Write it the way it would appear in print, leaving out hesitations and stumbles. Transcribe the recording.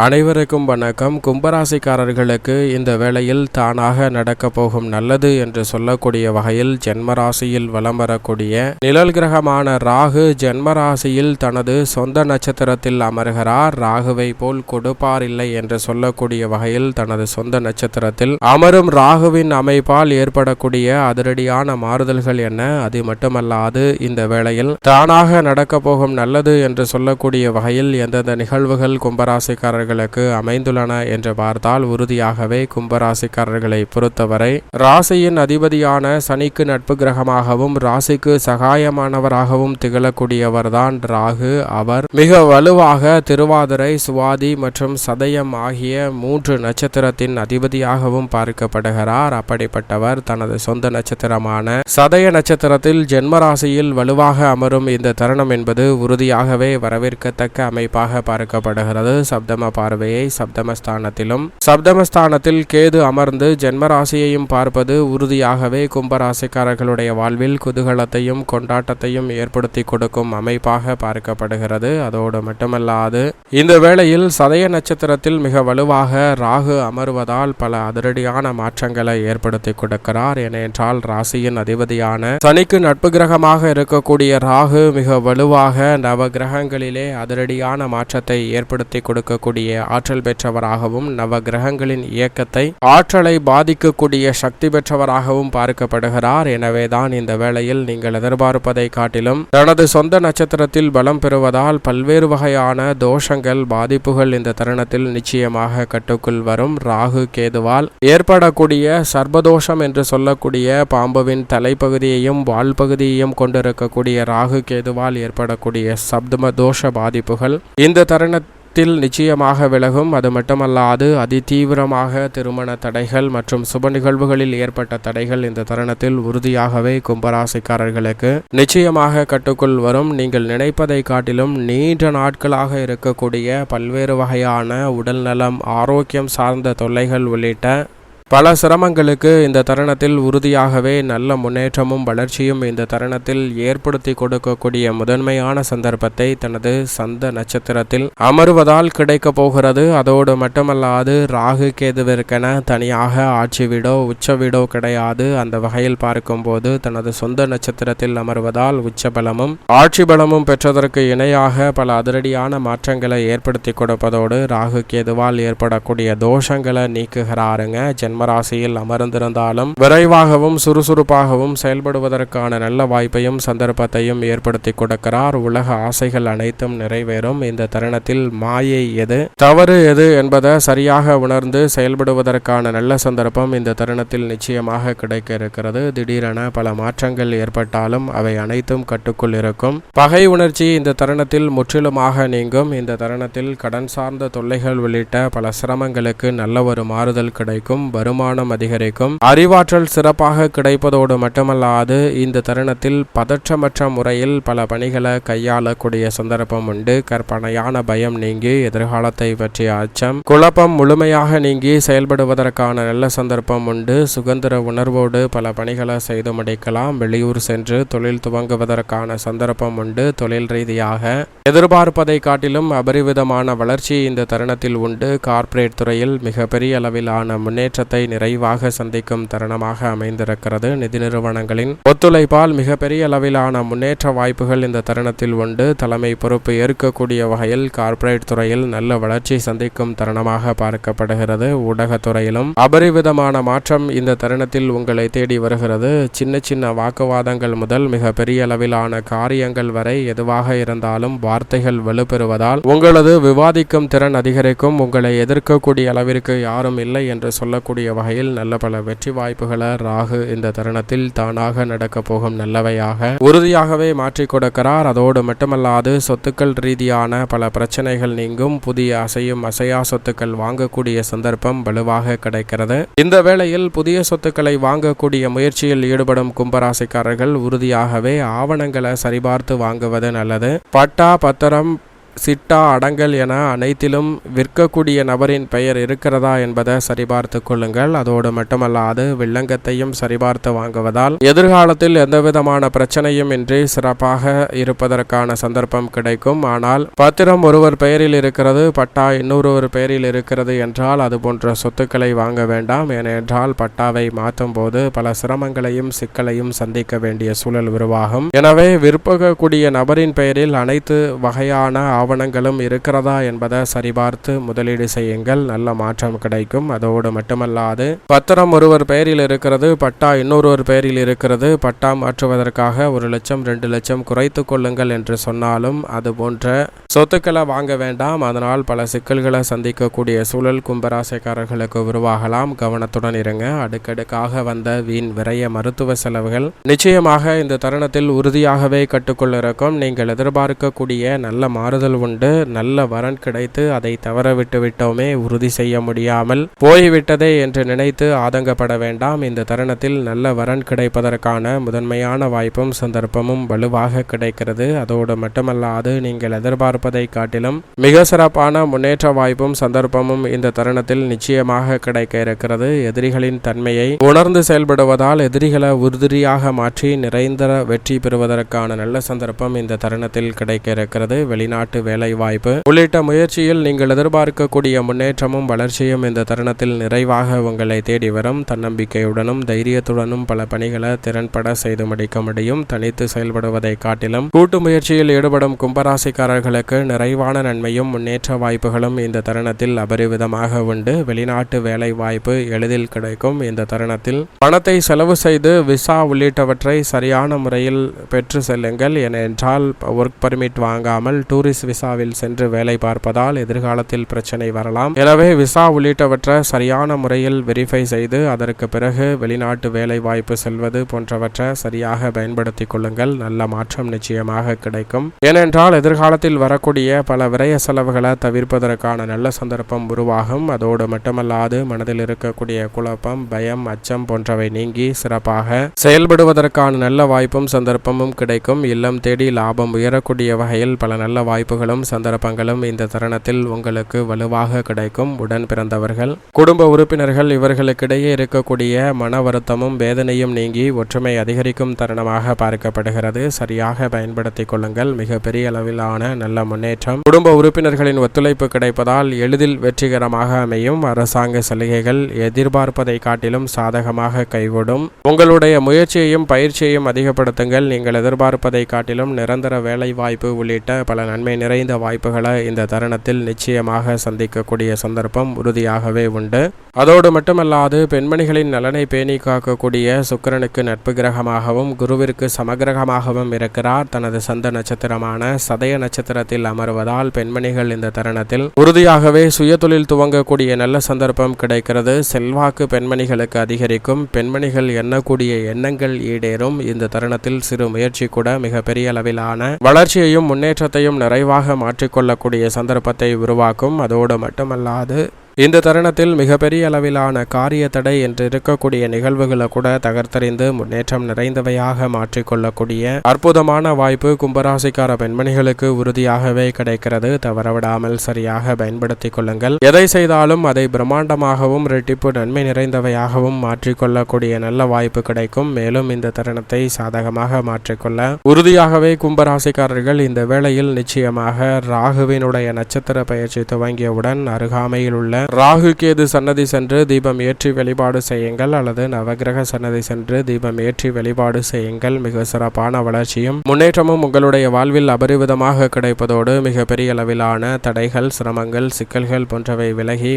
அனைவருக்கும் வணக்கம். கும்பராசிக்காரர்களுக்கு இந்த வேளையில் தானாக நடக்கப் போகும் நல்லது என்று சொல்லக்கூடிய வகையில் ஜென்மராசியில் வலம் வரக்கூடிய நிழல் கிரகமான ராகு ஜென்மராசியில் தனது சொந்த நட்சத்திரத்தில் அமர்கிறார். ராகுவை போல் கொடுப்பார் இல்லை என்று சொல்லக்கூடிய வகையில் தனது சொந்த நட்சத்திரத்தில் அமரும் ராகுவின் அமைப்பால் ஏற்படக்கூடிய அதிரடியான மாறுதல்கள் என்ன? அது மட்டுமல்லாது இந்த வேளையில் தானாக நடக்கப் போகும் நல்லது என்று சொல்லக்கூடிய வகையில் எந்தெந்த நிகழ்வுகள் கும்பராசிக்காரர்கள் அமைந்துள்ளன என்று பார்த்தால், உறுதியாகவே கும்பராசிக்காரர்களை பொறுத்தவரை ராசியின் அதிபதியான சனிக்கு நட்பு கிரகமாகவும் ராசிக்கு சகாயமானவராகவும் திகழக்கூடியவர்தான் ராகு. அவர் மிக வலுவாக திருவாதிரை, சுவாதி மற்றும் சதயம் ஆகிய 3 நட்சத்திரத்தின் அதிபதியாகவும் பார்க்கப்படுகிறார். அப்படிப்பட்டவர் தனது சொந்த நட்சத்திரமான சதய நட்சத்திரத்தில் ஜென்மராசியில் வலுவாக அமரும் இந்த தருணம் என்பது உறுதியாகவே வரவேற்கத்தக்க அமைப்பாக பார்க்கப்படுகிறது. சப்தம பார்வையை சப்தமஸ்தானத்தில் கேது அமர்ந்து ஜென்மராசியையும் பார்ப்பது உறுதியாகவே கும்பராசிக்காரர்களுடைய வாழ்வில் குதூகலத்தையும் கொண்டாட்டத்தையும் ஏற்படுத்தி கொடுக்கும் அமைப்பாக பார்க்கப்படுகிறது. அதோடு மட்டுமல்லாது இந்த வேளையில் சதய நட்சத்திரத்தில் மிக வலுவாக ராகு அமர்வதால் பல அதிரடியான மாற்றங்களை ஏற்படுத்தி கொடுக்கிறார். ஏனென்றால் ராசியின் அதிபதியான சனிக்கு நட்பு கிரகமாக இருக்கக்கூடிய ராகு மிக வலுவாக நவ கிரகங்களிலே அதிரடியான மாற்றத்தை ஏற்படுத்தி கொடுக்கக்கூடிய ஆற்றல் பெற்றவராகவும் நவ கிரகங்களின் இயக்கத்தை ஆற்றலை பாதிக்கக்கூடிய சக்தி பெற்றவராகவும் பார்க்கப்படுகிறார். எனவேதான் இந்த வேளையில் நீங்கள் எதிர்பார்ப்பதை காட்டிலும் தனது சொந்த நட்சத்திரத்தில் பலம் பெறுவதால் பல்வேறு வகையான தோஷங்கள், பாதிப்புகள் இந்த தருணத்தில் நிச்சயமாக கட்டுக்குள் வரும். ராகு கேதுவால் ஏற்படக்கூடிய சர்பதோஷம் என்று சொல்லக்கூடிய பாம்புவின் தலைப்பகுதியையும் வால் பகுதியையும் கொண்டிருக்கக்கூடிய ராகு கேதுவால் ஏற்படக்கூடிய சப்தம தோஷ பாதிப்புகள் இந்த தருணத்தில் நிச்சயமாக விலகும். அது மட்டுமல்லாது அதிதீவிரமாக திருமண தடைகள் மற்றும் சுப நிகழ்வுகளில் ஏற்பட்ட தடைகள் இந்த தருணத்தில் உறுதியாகவே கும்பராசிக்காரர்களுக்கு நிச்சயமாக கட்டுக்குள் வரும். நீங்கள் நினைப்பதை காட்டிலும் நீண்ட நாட்களாக இருக்கக்கூடிய பல்வேறு வகையான உடல் நலம், ஆரோக்கியம் சார்ந்த தொல்லைகள் உள்ளிட்ட பல சிரமங்களுக்கு இந்த தருணத்தில் உறுதியாகவே நல்ல முன்னேற்றமும் வளர்ச்சியும் இந்த தருணத்தில் ஏற்படுத்தி கொடுக்கக்கூடிய முதன்மையான சந்தர்ப்பத்தை தனது சொந்த நட்சத்திரத்தில் அமர்வதால் கிடைக்க போகிறது. அதோடு மட்டுமல்லாது ராகு கேதுவிற்கென தனியாக ஆட்சி வீடோ உச்ச வீடோ கிடையாது. அந்த வகையில் பார்க்கும்போது தனது சொந்த நட்சத்திரத்தில் அமர்வதால் உச்ச பலமும் ஆட்சி பலமும் பெற்றதற்கு இணையாக பல அதிரடியான மாற்றங்களை ஏற்படுத்தி கொடுப்பதோடு ராகு கேதுவால் ஏற்படக்கூடிய தோஷங்களை நீக்குகிறாருங்க. ஜென்மராசியில் அமர்ந்திருந்தாலும் விரைவாகவும் சுறுசுறுப்பாகவும் செயல்படுவதற்கான நல்ல வாய்ப்பையும் சந்தர்ப்பத்தையும் ஏற்படுத்தி கொடுக்கிறார். உலக ஆசைகள் அனைத்தும் நிறைவேறும். இந்த தருணத்தில் மாயை எது, தவறு எது என்பதை சரியாக உணர்ந்து செயல்படுவதற்கான நல்ல சந்தர்ப்பம் இந்த தருணத்தில் நிச்சயமாக கிடைக்க இருக்கிறது. திடீரென பல மாற்றங்கள் ஏற்பட்டாலும் அவை அனைத்தும் கட்டுக்குள் இருக்கும். பகை உணர்ச்சி இந்த தருணத்தில் முற்றிலுமாக நீங்கும். இந்த தருணத்தில் கடன் சார்ந்த தொல்லைகள் உள்ளிட்ட பல சிரமங்களுக்கு நல்ல ஒரு மாறுதல் கிடைக்கும். வருமானம் அதிகரிக்கும். அறிவாற்றல் சிறப்பாக கிடைப்பதோடு மட்டுமல்லாது இந்த தருணத்தில் பதற்றமற்ற முறையில் பல பணிகளை கையாளக்கூடிய சந்தர்ப்பம் உண்டு. கற்பனையான பயம் நீங்கி எதிர்காலத்தை பற்றிய அச்சம், குழப்பம் முழுமையாக நீங்கி செயல்படுவதற்கான நல்ல சந்தர்ப்பம் உண்டு. சுதந்திர உணர்வோடு பல பணிகளை செய்து முடிக்கலாம். வெளியூர் சென்று தொழில் துவங்குவதற்கான சந்தர்ப்பம் உண்டு. தொழில் ரீதியாக எதிர்பார்ப்பதை காட்டிலும் அபரிவிதமான வளர்ச்சி இந்த தருணத்தில் உண்டு. கார்ப்பரேட் துறையில் மிகப்பெரிய அளவிலான முன்னேற்றத்தை நிறைவாக சந்திக்கும் தருணமாக அமைந்திருக்கிறது. நிதி நிறுவனங்களின் ஒத்துழைப்பால் மிகப்பெரிய அளவிலான முன்னேற்ற வாய்ப்புகள் இந்த தருணத்தில் உண்டு. தலைமை பொறுப்பு ஏற்கக்கூடிய வகையில் கார்ப்பரேட் துறையில் நல்ல வளர்ச்சி சந்திக்கும் தருணமாக பார்க்கப்படுகிறது. ஊடகத்துறையிலும் அபரிவிதமான மாற்றம் இந்த தருணத்தில் உங்களை தேடி வருகிறது. சின்ன சின்ன வாக்குவாதங்கள் முதல் மிக பெரிய அளவிலான காரியங்கள் வரை எதுவாக இருந்தாலும் வார்த்தைகள் வலுப்பெறுவதால் உங்களது விவாதிக்கும் திறன் அதிகரிக்கும். உங்களை எதிர்க்கக்கூடிய அளவிற்கு யாரும் இல்லை என்று சொல்லக்கூடிய வகையில் நல்ல பல வெற்றி வாய்ப்புகளை ராகு இந்த தருணத்தில் தானாக நடக்க போகும் நல்லவையாக உறுதியாகவே மாற்றி கொடுக்கிறார். அதோடு மட்டுமல்லாது சொத்துக்கள் ரீதியான பல பிரச்சனைகள் நீங்கும். புதிய அசையும் அசையா சொத்துக்கள் வாங்கக்கூடிய சந்தர்ப்பம் வலுவாக கிடைக்கிறது. இந்த வேளையில் புதிய சொத்துக்களை வாங்கக்கூடிய முயற்சியில் ஈடுபடும் கும்பராசிக்காரர்கள் உறுதியாகவே ஆவணங்களை சரிபார்த்து வாங்குவது நல்லது. பட்டா, பத்திரம் சிட்டா, அடங்கல் என அனைத்திலும் விற்கக்கூடிய நபரின் பெயர் இருக்கிறதா என்பதை சரிபார்த்து கொள்ளுங்கள். அதோடு மட்டுமல்லாது வில்லங்கத்தையும் சரிபார்த்து வாங்குவதால் எதிர்காலத்தில் எந்தவிதமான பிரச்சனையும் இன்றி சிறப்பாக இருப்பதற்கான சந்தர்ப்பம் கிடைக்கும். ஆனால் பத்திரம் ஒருவர் பெயரில் இருக்கிறது, பட்டா இன்னொருவர் பெயரில் இருக்கிறது என்றால் அது போன்ற சொத்துக்களை வாங்க வேண்டாம். ஏனென்றால் பட்டாவை மாற்றும் போது பல சிரமங்களையும் சிக்கலையும் சந்திக்க வேண்டிய சூழல் உருவாகும். எனவே விற்பகக்கூடிய நபரின் பெயரில் அனைத்து வகையான ஆவணங்களும் இருக்கிறதா என்பதை சரிபார்த்து முதலீடு செய்யுங்கள். நல்ல மாற்றம் கிடைக்கும். அதோடு மட்டுமல்லாது பத்திரம் ஒருவர் பெயரில் இருக்கிறது, பட்டா இன்னொருவர் பெயரில் இருக்கிறது, பட்டா மாற்றுவதற்காக 1 லட்சம் 2 லட்சம் குறைத்து கொள்ளுங்கள் என்று சொன்னாலும் அது போன்ற சொத்துக்களை வாங்க வேண்டாம். அதனால் பல சிக்கல்களை சந்திக்கக்கூடிய சூழல் கும்பராசிக்காரர்களுக்கு உருவாகலாம். கவனத்துடன் இருங்க. அடுக்கடுக்காக வந்த வீண் விரைய மருத்துவ செலவுகள் நிச்சயமாக இந்த தருணத்தில் உறுதியாகவே கட்டுக்குள் இருக்கும். நீங்கள் எதிர்பார்க்கக்கூடிய நல்ல மாறுதல் உண்டு. நல்ல வரன் கிடைத்து அதை தவற விட்டு விட்டோமே, உறுதி செய்ய முடியாமல் போய்விட்டதே என்று நினைத்து ஆதங்கப்பட வேண்டாம். இந்த தருணத்தில் நல்ல வரன் கிடைப்பதற்கான முதன்மையான வாய்ப்பும் சந்தர்ப்பமும் வலுவாக கிடைக்கிறது. அதோடு மட்டுமல்லாது நீங்கள் எதிர்பார்ப்பதை காட்டிலும் மிக சிறப்பான முன்னேற்ற வாய்ப்பும் சந்தர்ப்பமும் இந்த தருணத்தில் நிச்சயமாக கிடைக்க இருக்கிறது. எதிரிகளின் தன்மையை உணர்ந்து செயல்படுவதால் எதிரிகளை உறுதியாக மாற்றி நிறைந்த வெற்றி பெறுவதற்கான நல்ல சந்தர்ப்பம் இந்த தருணத்தில் கிடைக்க இருக்கிறது. வெளிநாட்டு வேலை வாய்ப்பு உள்ளிட்ட முயற்சியில் நீங்கள் எதிர்பார்க்கக்கூடிய முன்னேற்றமும் வளர்ச்சியும் இந்த தருணத்தில் நிறைவாக உங்களை தேடி வரும். தன்னம்பிக்கையுடனும் தைரியத்துடனும் பல பணிகளை திறன்பட செய்து முடிக்க முடியும். தனித்து செயல்படுவதை காட்டிலும் கூட்டு முயற்சியில் ஈடுபடும் கும்பராசிக்காரர்களுக்கு நிறைவான நன்மையும் முன்னேற்ற வாய்ப்புகளும் இந்த தருணத்தில் அபரிவிதமாக உண்டு. வெளிநாட்டு வேலை வாய்ப்பு எளிதில் கிடைக்கும். இந்த தருணத்தில் பணத்தை செலவு செய்து விசா உள்ளிட்டவற்றை சரியான முறையில் பெற்று செல்லுங்கள். ஏனென்றால் ஒர்க் பர்மிட் வாங்காமல் டூரிஸ்ட் விசாவில் சென்று வேலை பார்ப்பதால் எதிர்காலத்தில் பிரச்சனை வரலாம். எனவே விசா உள்ளிட்டவற்றை சரியான முறையில் வெரிஃபை செய்து அதற்கு பிறகு வெளிநாட்டு வேலை வாய்ப்பு செல்வது போன்றவற்றை சரியாக பயன்படுத்திக் கொள்ளுங்கள். நல்ல மாற்றம் நிச்சயமாக கிடைக்கும். ஏனென்றால் எதிர்காலத்தில் வரக்கூடிய பல விரய செலவுகளை தவிர்ப்பதற்கான நல்ல சந்தர்ப்பம் உருவாகும். அதோடு மட்டுமல்லாது மனதில் இருக்கக்கூடிய குழப்பம், பயம், அச்சம் போன்றவை நீங்கி சிறப்பாக செயல்படுவதற்கான நல்ல வாய்ப்பும் சந்தர்ப்பமும் கிடைக்கும். இல்லம் தேடி லாபம் உயரக்கூடிய வகையில் பல நல்ல வாய்ப்புகளும் சந்தர்ப்பங்களும் இந்த தருணத்தில் உங்களுக்கு வலுவாக கிடைக்கும். உடன் பிறந்தவர்கள், குடும்ப உறுப்பினர்கள் இவர்களுக்கிடையே இருக்கக்கூடிய மன வருத்தமும் வேதனையும் நீங்கி ஒற்றுமை அதிகரிக்கும் தருணமாக பார்க்கப்படுகிறது. சரியாக பயன்படுத்திக் கொள்ளுங்கள். மிக பெரிய அளவிலான நல்ல முன்னேற்றம் குடும்ப உறுப்பினர்களின் ஒத்துழைப்பு கிடைப்பதால் எளிதில் வெற்றிகரமாக அமையும். அரசாங்க சலுகைகள் எதிர்பார்ப்பதை காட்டிலும் சாதகமாக கைகூடும். உங்களுடைய முயற்சியையும் பயிற்சியையும் அதிகப்படுத்துங்கள். நீங்கள் எதிர்பார்ப்பதை காட்டிலும் நிரந்தர வேலை வாய்ப்பு உள்ளிட்ட பல நன்மை நிறைந்த வாய்ப்புகளை இந்த தருணத்தில் நிச்சயமாக சந்திக்கக்கூடிய சந்தர்ப்பம் உறுதியாகவே உண்டு. அதோடு மட்டுமல்லாது பெண்மணிகளின் நலனை பேணி காக்கக்கூடிய சுக்கிரனுக்கு நட்பு கிரகமாகவும் குருவிற்கு சமகிரகமாகவும் இருக்கிறார். தனது சொந்த நட்சத்திரமான சதய நட்சத்திரத்தில் அமர்வதால் பெண்மணிகள் இந்த தருணத்தில் உறுதியாகவே சுயதொழில் துவங்கக்கூடிய நல்ல சந்தர்ப்பம் கிடைக்கிறது. செல்வாக்கு பெண்மணிகளுக்கு அதிகரிக்கும். பெண்மணிகள் எண்ணக்கூடிய எண்ணங்கள் ஈடேறும். இந்த தருணத்தில் சிறு முயற்சி கூட மிக பெரிய அளவிலான வளர்ச்சியையும் முன்னேற்றத்தையும் நிறைவாக மாற்றிக்கொள்ளக்கூடிய சந்தர்ப்பத்தை உருவாக்கும். அதோடு மட்டுமல்லாது இந்த தருணத்தில் மிகப்பெரிய அளவிலான காரிய தடை என்று இருக்கக்கூடிய நிகழ்வுகளை கூட தகர்த்தறிந்து முன்னேற்றம் நிறைந்தவையாக மாற்றிக்கொள்ளக்கூடிய அற்புதமான வாய்ப்பு கும்பராசிக்கார பெண்மணிகளுக்கு உறுதியாகவே கிடைக்கிறது. தவறவிடாமல் சரியாக பயன்படுத்திக் கொள்ளுங்கள். எதை செய்தாலும் அதை பிரம்மாண்டமாகவும் இரட்டிப்பு நன்மை நிறைந்தவையாகவும் மாற்றிக்கொள்ளக்கூடிய நல்ல வாய்ப்பு கிடைக்கும். மேலும் இந்த தருணத்தை சாதகமாக மாற்றிக்கொள்ள உறுதியாகவே கும்பராசிக்காரர்கள் இந்த வேளையில் நிச்சயமாக ராகுவினுடைய நட்சத்திர பயிற்சி துவங்கியவுடன் அருகாமையில் உள்ள ராகு கேது சன்னதி சென்று தீபம் ஏற்றி வழிபாடு செய்யுங்கள். அல்லது நவகிரக சன்னதி சென்று தீபம் ஏற்றி வழிபாடு செய்யுங்கள். மிக சிறப்பான வளர்ச்சியும் முன்னேற்றமும் உங்களுடைய வாழ்வில் அபரிவிதமாக கிடைப்பதோடு மிக பெரிய அளவிலான தடைகள், சிரமங்கள், சிக்கல்கள் போன்றவை விலகி